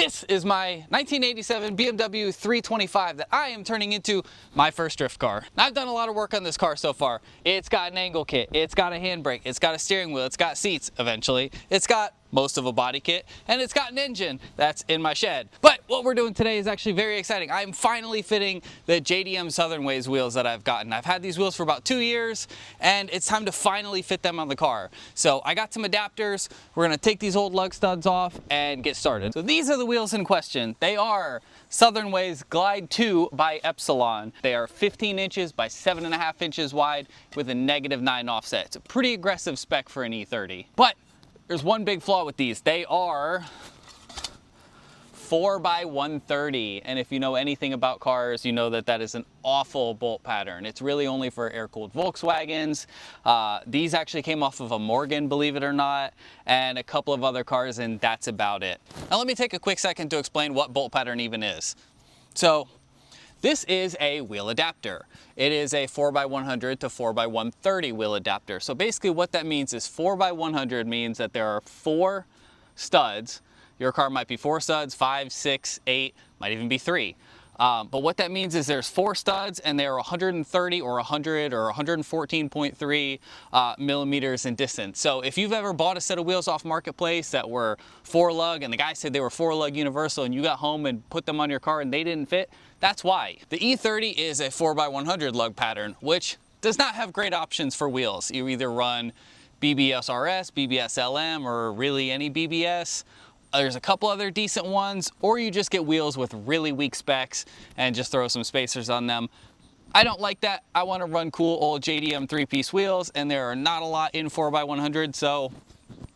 This is my 1987 BMW 325 that I am turning into my first drift car. Now, I've done a lot of work on this car so far. It's got an angle kit, it's got a handbrake, it's got a steering wheel, it's got seats eventually, it's got most of a body kit, and it's got an engine that's in my shed. But what we're doing today is actually very exciting. I'm finally fitting the JDM Southern Ways wheels that I've gotten. I've had these wheels for about 2 years, and it's time to finally fit them on the car. So I got some adapters. We're gonna take these old lug studs off and get started. So these are the wheels in question. They are Southern Ways Glide 2 by Epsilon. They are 15 inches by 7.5 inches wide with a -9 offset. It's a pretty aggressive spec for an E30. But there's one big flaw with these. They are 4x130, and if you know anything about cars, you know that that is an awful bolt pattern. It's really only for air-cooled Volkswagens. These actually came off of a Morgan, believe it or not, and a couple of other cars, and that's about it. Now let me take a quick second to explain what bolt pattern even is. So this is a wheel adapter. It is a 4x100 to 4x130 wheel adapter. So basically what that means is 4x100 means that there are 4 studs. Your car might be 4 studs, 5, 6, 8, might even be 3. But what that means is there's 4 studs and they're 130 or 100 or 114.3 millimeters in distance. So if you've ever bought a set of wheels off Marketplace that were 4 lug and the guy said they were 4 lug universal and you got home and put them on your car and they didn't fit, that's why. The E30 is a 4x100 lug pattern, which does not have great options for wheels. You either run BBS RS, BBS LM, or really any BBS. There's a couple other decent ones, or you just get wheels with really weak specs and just throw some spacers on them. I don't like that. I want to run cool old JDM 3-piece wheels, and there are not a lot in 4x100, so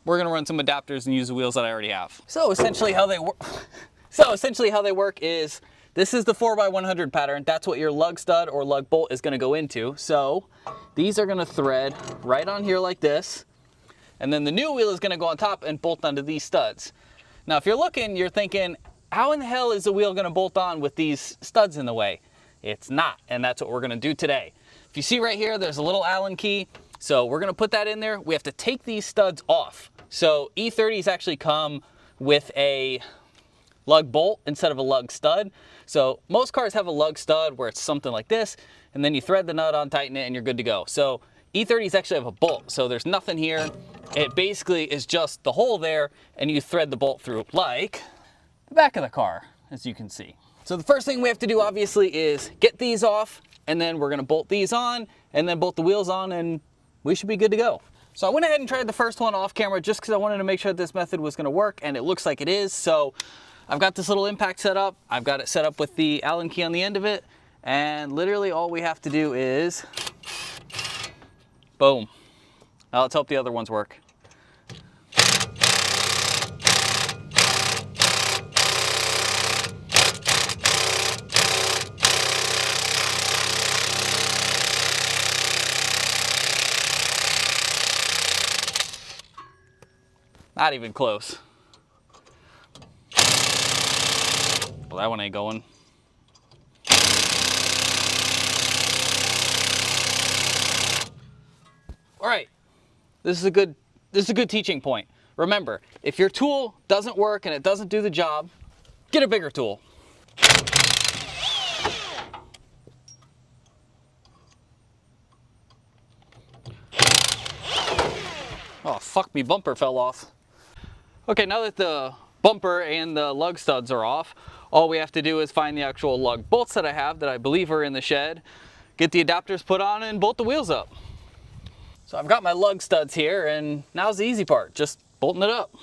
we're going to run some adapters and use the wheels that I already have. So essentially how they work is this is the 4x100 pattern. That's what your lug stud or lug bolt is going to go into. So these are going to thread right on here like this, and then the new wheel is going to go on top and bolt onto these studs. Now, if you're looking, you're thinking, how in the hell is the wheel going to bolt on with these studs in the way? It's not, and that's what we're going to do today. If you see right here, there's a little Allen key, so we're going to put that in there. We have to take these studs off. So E30s actually come with a lug bolt instead of a lug stud. So most cars have a lug stud where it's something like this, and then you thread the nut on, tighten it, and you're good to go. So E30s actually have a bolt, so there's nothing here. It basically is just the hole there, and you thread the bolt through like the back of the car, as you can see. So the first thing we have to do, obviously, is get these off, and then we're gonna bolt these on, and then bolt the wheels on, and we should be good to go. So I went ahead and tried the first one off camera just because I wanted to make sure that this method was gonna work, and it looks like it is. So I've got this little impact set up. I've got it set up with the Allen key on the end of it, and literally all we have to do is boom. Now let's hope the other ones work. Not even close. Well, that one ain't going. All right, this is a good teaching point. Remember, if your tool doesn't work and it doesn't do the job, get a bigger tool. Oh, fuck, me bumper fell off. Okay, now that the bumper and the lug studs are off, all we have to do is find the actual lug bolts that I have that I believe are in the shed, get the adapters put on, and bolt the wheels up. So I've got my lug studs here, and now's the easy part, just bolting it up.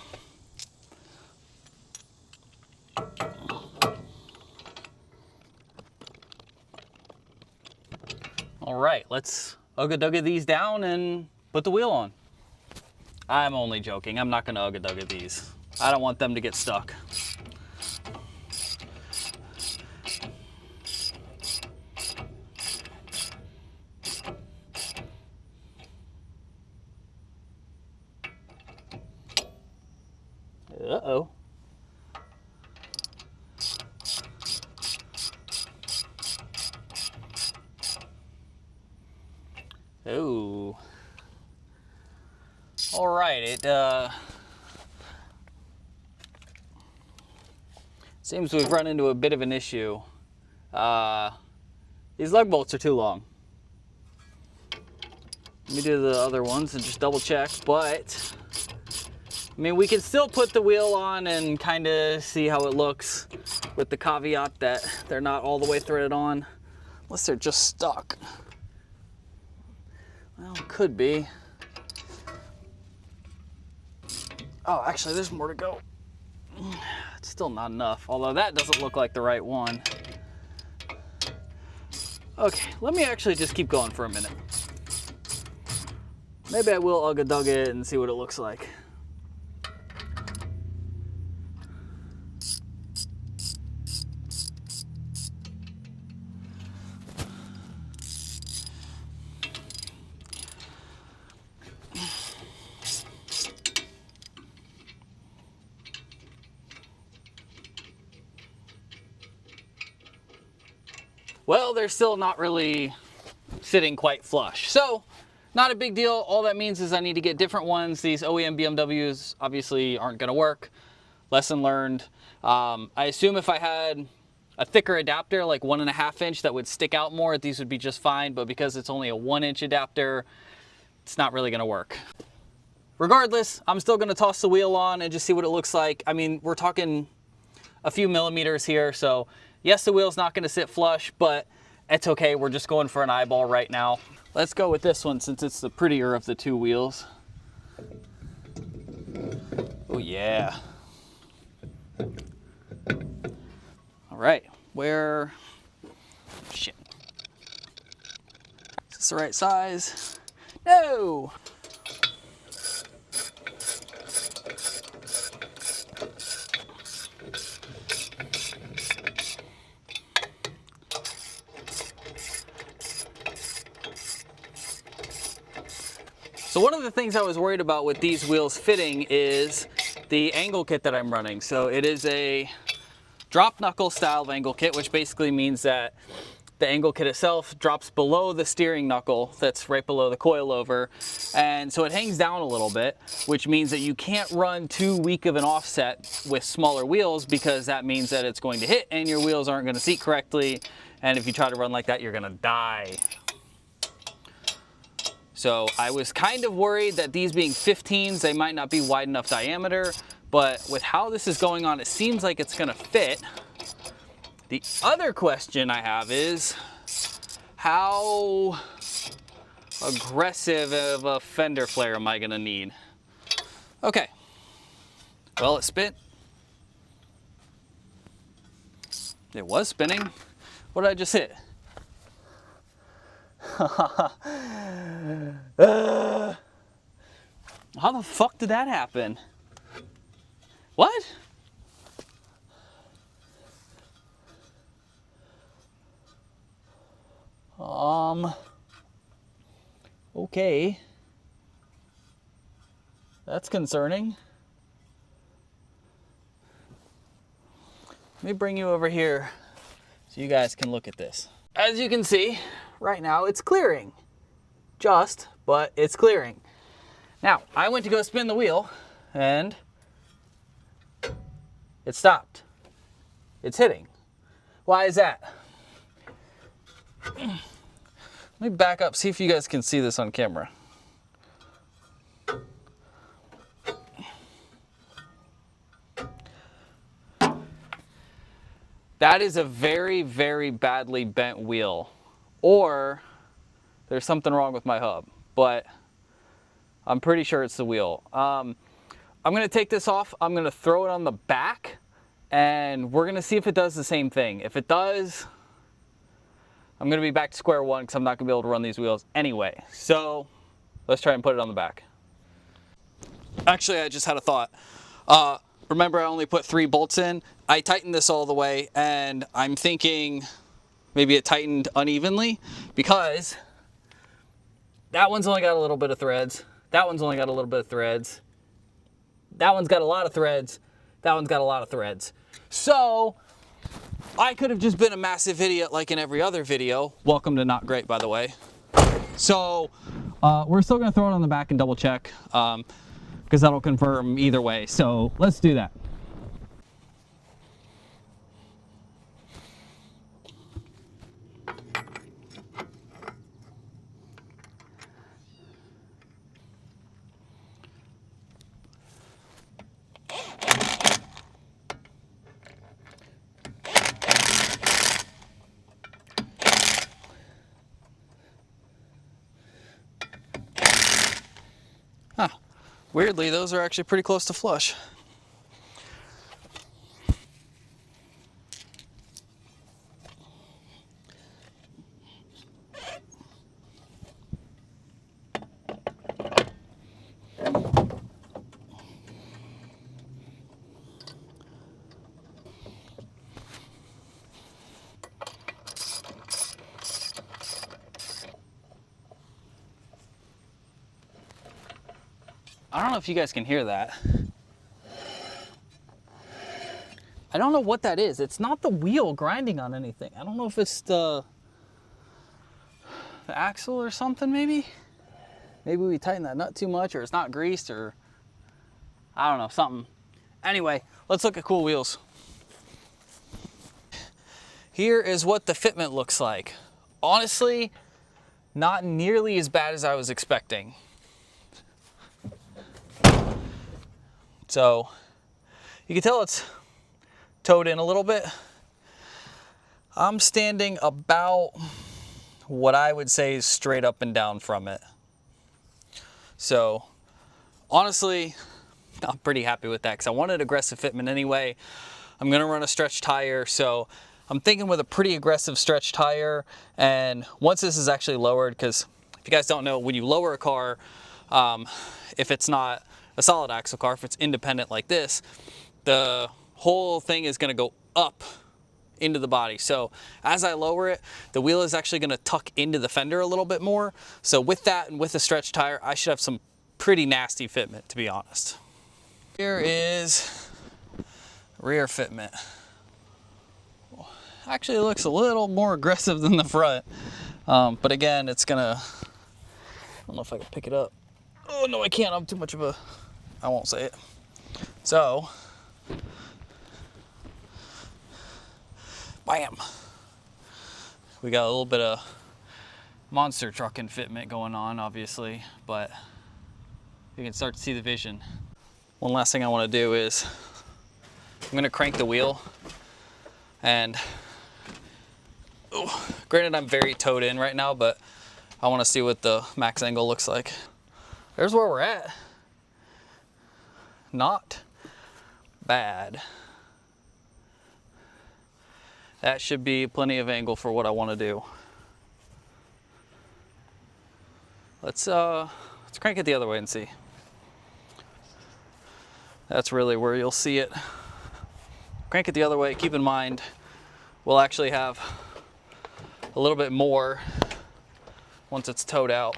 All right, let's ugga-dugga these down and put the wheel on. I'm only joking, I'm not gonna ugga-dugga these. I don't want them to get stuck. Uh-oh. Oh. All right, Seems we've run into a bit of an issue. These lug bolts are too long. Let me do the other ones and just double check, but I mean, we can still put the wheel on and kind of see how it looks with the caveat that they're not all the way threaded on, unless they're just stuck. Well, could be. Oh, actually, there's more to go. It's still not enough, although that doesn't look like the right one. Okay, let me actually just keep going for a minute. Maybe I will ugga-dugga it and see what it looks like. Well, they're still not really sitting quite flush. So, not a big deal. All that means is I need to get different ones. These OEM BMWs obviously aren't gonna work. Lesson learned. I assume if I had a thicker adapter, like 1.5 inch, that would stick out more, these would be just fine, but because it's only a 1-inch adapter, it's not really gonna work. Regardless, I'm still gonna toss the wheel on and just see what it looks like. I mean, we're talking a few millimeters here, so yes, the wheel's not gonna sit flush, but it's okay. We're just going for an eyeball right now. Let's go with this one since it's the prettier of the two wheels. Oh yeah. All right, shit. Is this the right size? No! So one of the things I was worried about with these wheels fitting is the angle kit that I'm running. So it is a drop knuckle style of angle kit, which basically means that the angle kit itself drops below the steering knuckle that's right below the coilover. And so it hangs down a little bit, which means that you can't run too weak of an offset with smaller wheels, because that means that it's going to hit and your wheels aren't going to seat correctly. And if you try to run like that, you're going to die. So I was kind of worried that these being 15s, they might not be wide enough diameter, but with how this is going on, it seems like it's gonna fit. The other question I have is, how aggressive of a fender flare am I gonna need? Okay, well, it spit. It was spinning. What did I just hit? How the fuck did that happen? What? Okay. That's concerning. Let me bring you over here so you guys can look at this. As you can see, right now it's clearing. But it's clearing. Now, I went to go spin the wheel and it stopped. It's hitting. Why is that? Let me back up, see if you guys can see this on camera. That is a very, very badly bent wheel, or there's something wrong with my hub, but I'm pretty sure it's the wheel. I'm gonna take this off, I'm gonna throw it on the back, and we're gonna see if it does the same thing. If it does, I'm gonna be back to square one because I'm not gonna be able to run these wheels anyway. So let's try and put it on the back. Actually, I just had a thought. Remember, I only put 3 bolts in. I tightened this all the way, and I'm thinking maybe it tightened unevenly, because that one's only got a little bit of threads. That one's only got a little bit of threads. That one's got a lot of threads. That one's got a lot of threads. So I could have just been a massive idiot like in every other video. Welcome to Not Great, by the way. So we're still gonna throw it on the back and double check, because that'll confirm either way. So let's do that. Weirdly, those are actually pretty close to flush. I don't know if you guys can hear that. I don't know what that is. It's not the wheel grinding on anything. I don't know if it's the axle or something maybe. Maybe we tighten that nut too much, or it's not greased, or I don't know, something. Anyway, let's look at cool wheels. Here is what the fitment looks like. Honestly, not nearly as bad as I was expecting. So you can tell it's towed in a little bit. I'm standing about what I would say is straight up and down from it. So honestly, I'm pretty happy with that because I wanted aggressive fitment anyway. I'm gonna run a stretch tire, so I'm thinking with a pretty aggressive stretch tire. And once this is actually lowered, because if you guys don't know, when you lower a car, if it's not a solid axle car, if it's independent like this, the whole thing is gonna go up into the body. So as I lower it, the wheel is actually gonna tuck into the fender a little bit more. So with that and with a stretch tire, I should have some pretty nasty fitment, to be honest. Here is rear fitment. Actually, it looks a little more aggressive than the front. But again, it's gonna, I don't know if I can pick it up. Oh no, I can't, I'm too much of a, I won't say it. So, bam. We got a little bit of monster trucking fitment going on, obviously, but you can start to see the vision. One last thing I want to do is I'm going to crank the wheel, and granted I'm very towed in right now, but I want to see what the max angle looks like. There's where we're at. Not bad. That should be plenty of angle for what I want to do. Let's crank it the other way and see. That's really where you'll see it. Crank it the other way. Keep in mind, we'll actually have a little bit more once it's towed out.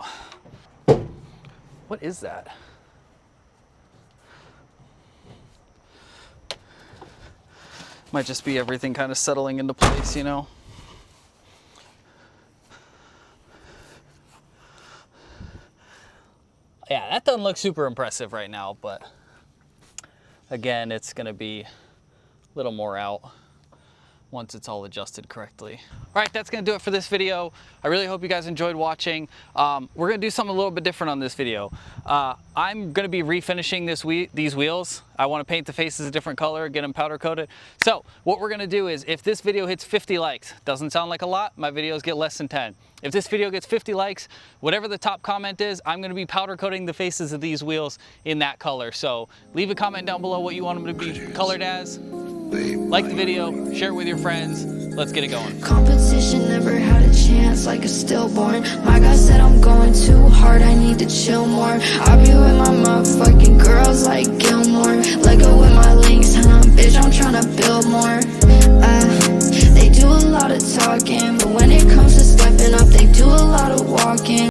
What is that? Might just be everything kind of settling into place, you know? Yeah, that doesn't look super impressive right now, but again, it's gonna be a little more out once it's all adjusted correctly. All right, that's gonna do it for this video. I really hope you guys enjoyed watching. We're gonna do something a little bit different on this video. I'm gonna be refinishing these wheels. I wanna paint the faces a different color, get them powder coated. So what we're gonna do is, if this video hits 50 likes, doesn't sound like a lot, my videos get less than 10. If this video gets 50 likes, whatever the top comment is, I'm gonna be powder coating the faces of these wheels in that color. So leave a comment down below what you want them to be colored as. Like the video, share it with your friends. Let's get it going. Competition never had a chance, like a stillborn. My guy said I'm going too hard, I need to chill more. I be with my motherfucking girls like Gilmore. Let go with my links, huh? Bitch, I'm tryna build more. They do a lot of talking, but when it comes to stepping up, they do a lot of walking.